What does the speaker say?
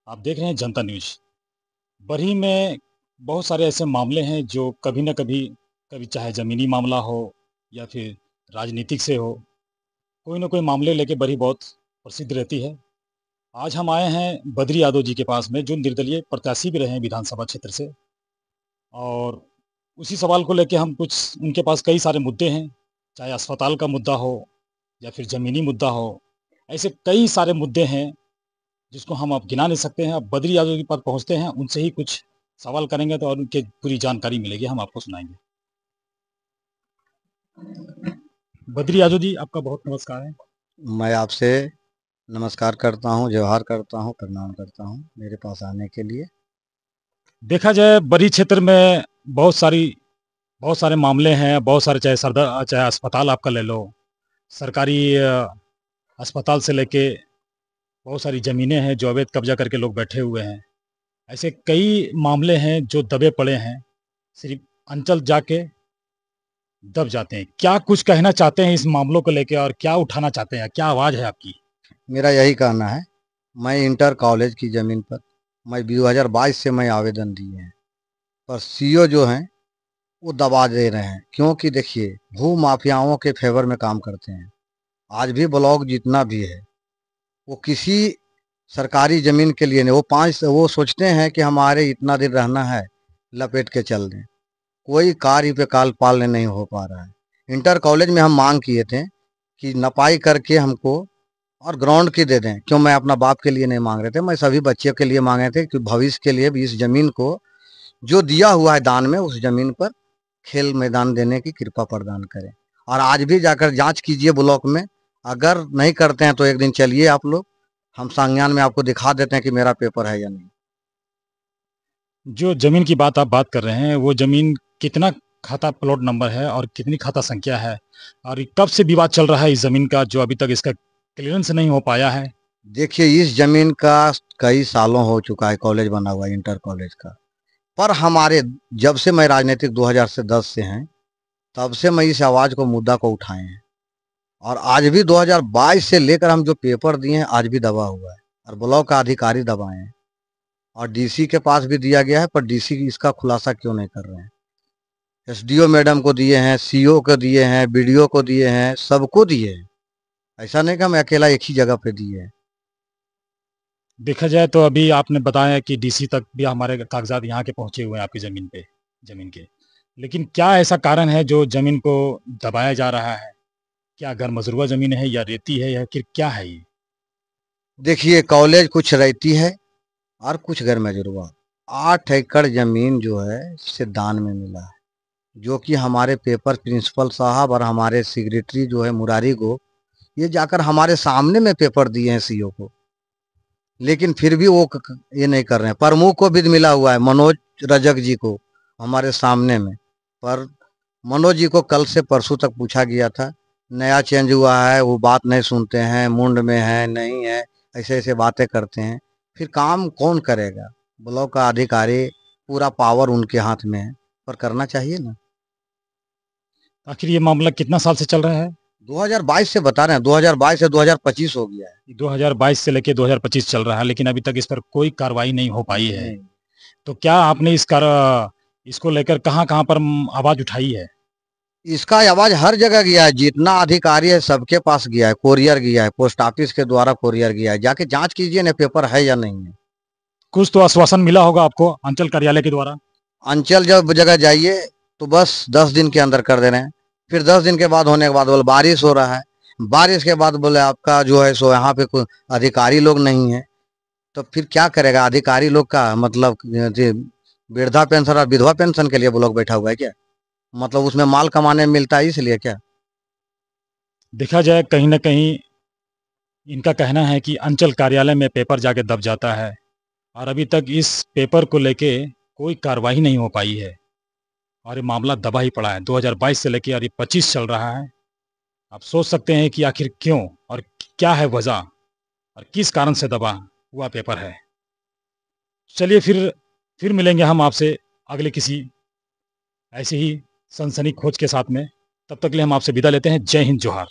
आप देख रहे हैं जनता न्यूज़। बरही में बहुत सारे ऐसे मामले हैं जो कभी न कभी, कभी चाहे ज़मीनी मामला हो या फिर राजनीतिक से हो, कोई न कोई मामले लेके बरही बहुत प्रसिद्ध रहती है। आज हम आए हैं बद्री यादव जी के पास में, जो निर्दलीय प्रत्याशी भी रहे हैं विधानसभा क्षेत्र से, और उसी सवाल को लेके हम कुछ उनके पास कई सारे मुद्दे हैं, चाहे अस्पताल का मुद्दा हो या फिर ज़मीनी मुद्दा हो। ऐसे कई सारे मुद्दे हैं जिसको हम अब गिना नहीं सकते हैं। अब बद्री यादव के पास पहुँचते हैं, उनसे ही कुछ सवाल करेंगे तो और उनकी पूरी जानकारी मिलेगी, हम आपको सुनाएँगे। बद्री यादव जी, आपका बहुत नमस्कार है। मैं आपसे नमस्कार करता हूँ, जोहार करता हूँ, प्रणाम करता हूँ मेरे पास आने के लिए। देखा जाए बरी क्षेत्र में बहुत सारे मामले हैं, बहुत सारे, चाहे अस्पताल आपका ले लो, सरकारी अस्पताल से लेके बहुत सारी ज़मीनें हैं जो अवैध कब्ज़ा करके लोग बैठे हुए हैं। ऐसे कई मामले हैं जो दबे पड़े हैं, सिर्फ़ अंचल जाके दब जाते हैं। क्या कुछ कहना चाहते हैं इस मामलों को लेके और क्या उठाना चाहते हैं? क्या आवाज़ है आपकी? मेरा यही कहना है, मैं इंटर कॉलेज की ज़मीन पर मैं 2022 से मैं आवेदन दिए हैं, पर सीओ जो हैं वो दबा दे रहे हैं। क्योंकि देखिए, भू माफियाओं के फेवर में काम करते हैं। आज भी ब्लॉक जितना भी है वो किसी सरकारी ज़मीन के लिए नहीं, वो सोचते हैं कि हमारे इतना दिन रहना है, लपेट के चल दें। कोई कार्य पे काल पालने नहीं हो पा रहा है। इंटर कॉलेज में हम मांग किए थे कि नपाई करके हमको और ग्राउंड की दे दें। क्यों, मैं अपना बाप के लिए नहीं मांग रहे थे, मैं सभी बच्चे के लिए मांगे थे कि भविष्य के लिए भी इस जमीन को जो दिया हुआ है दान में, उस जमीन पर खेल मैदान देने की कृपा प्रदान करें। और आज भी जाकर जांच कीजिए ब्लॉक में। अगर नहीं करते हैं तो एक दिन चलिए आप लोग, हम संज्ञान में आपको दिखा देते हैं कि मेरा पेपर है या नहीं। जो ज़मीन की बात कर रहे हैं, वो ज़मीन कितना खाता प्लॉट नंबर है और कितनी खाता संख्या है? और ये कब से विवाद चल रहा है इस ज़मीन का, जो अभी तक इसका क्लीयरेंस नहीं हो पाया है? देखिए, इस जमीन का कई सालों हो चुका है, कॉलेज बना हुआ है इंटर कॉलेज का। पर हमारे, जब से मैं राजनीतिक 2010 से हैं, तब से मैं इस आवाज को, मुद्दा को उठाए हैं। और आज भी 2022 से लेकर हम जो पेपर दिए हैं आज भी दबा हुआ है, और ब्लॉक का अधिकारी दबाए हैं। और डीसी के पास भी दिया गया है, पर डीसी इसका खुलासा क्यों नहीं कर रहे हैं। एसडीओ मैडम को दिए हैं, सीओ को दिए हैं, बीडीओ को दिए हैं, सबको दिए हैं। ऐसा नहीं कि हम अकेला एक ही जगह पे दिए हैं। देखा जाए तो अभी आपने बताया कि डीसी तक भी हमारे कागज़ात यहाँ के पहुँचे हुए हैं आपकी ज़मीन पे, ज़मीन के। लेकिन क्या ऐसा कारण है जो ज़मीन को दबाया जा रहा है? क्या गैर-मज़रूआ ज़मीन है या रेती है या फिर क्या है ये? देखिए, कॉलेज कुछ रहती है और कुछ गैर मजरूआ। 8 एकड़ जमीन जो है इससे दान में मिला है, जो कि हमारे पेपर प्रिंसिपल साहब और हमारे सेक्रेटरी जो है मुरारी को, ये जाकर हमारे सामने में पेपर दिए हैं सीओ को। लेकिन फिर भी वो ये नहीं कर रहे हैं। प्रमुख को भी मिला हुआ है, मनोज रजक जी को, हमारे सामने में। पर मनोज जी को कल से परसों तक पूछा गया था, नया चेंज हुआ है, वो बात नहीं सुनते हैं, मुंड में है नहीं है, ऐसे ऐसे बातें करते हैं। फिर काम कौन करेगा? ब्लॉक का अधिकारी, पूरा पावर उनके हाथ में है, पर करना चाहिए ना। आखिर ये मामला कितना साल से चल रहा है? 2022 से बता रहे हैं, 2022 से 2025 हो गया है। 2022 से लेके 2025 चल रहा है, लेकिन अभी तक इस पर कोई कार्रवाई नहीं हो पाई है। नहीं, तो क्या आपने इसको लेकर कहाँ-कहाँ पर आवाज़ उठाई है? इसका आवाज हर जगह गया है, जितना अधिकारी है सबके पास गया है, कोरियर गया है, पोस्ट ऑफिस के द्वारा कोरियर गया है। जाके जांच कीजिए ना, पेपर है या नहीं है। कुछ तो आश्वासन मिला होगा आपको अंचल कार्यालय के द्वारा? अंचल जब जगह जाइए तो बस 10 दिन के अंदर कर दे रहे हैं। फिर 10 दिन के बाद होने के बाद बोले बारिश हो रहा है, बारिश के बाद बोले आपका जो है सो यहाँ पे कोई अधिकारी लोग नहीं है। तो फिर क्या करेगा अधिकारी लोग का मतलब? वृद्धा पेंशन और विधवा पेंशन के लिए वो लोग बैठा हुआ है क्या? मतलब उसमें माल कमाने में मिलता है इसलिए क्या? देखा जाए कहीं न कहीं इनका कहना है कि अंचल कार्यालय में पेपर जाके दब जाता है और अभी तक इस पेपर को लेके कोई कार्रवाई नहीं हो पाई है और ये मामला दबा ही पड़ा है। 2022 से लेके और ये 25 चल रहा है। आप सोच सकते हैं कि आखिर क्यों और क्या है वजह और किस कारण से दबा हुआ पेपर है। चलिए फिर मिलेंगे हम आपसे अगले किसी ऐसे ही सनसनी खोज के साथ में। तब तक के लिए हम आपसे विदा लेते हैं। जय हिंद, जोहार।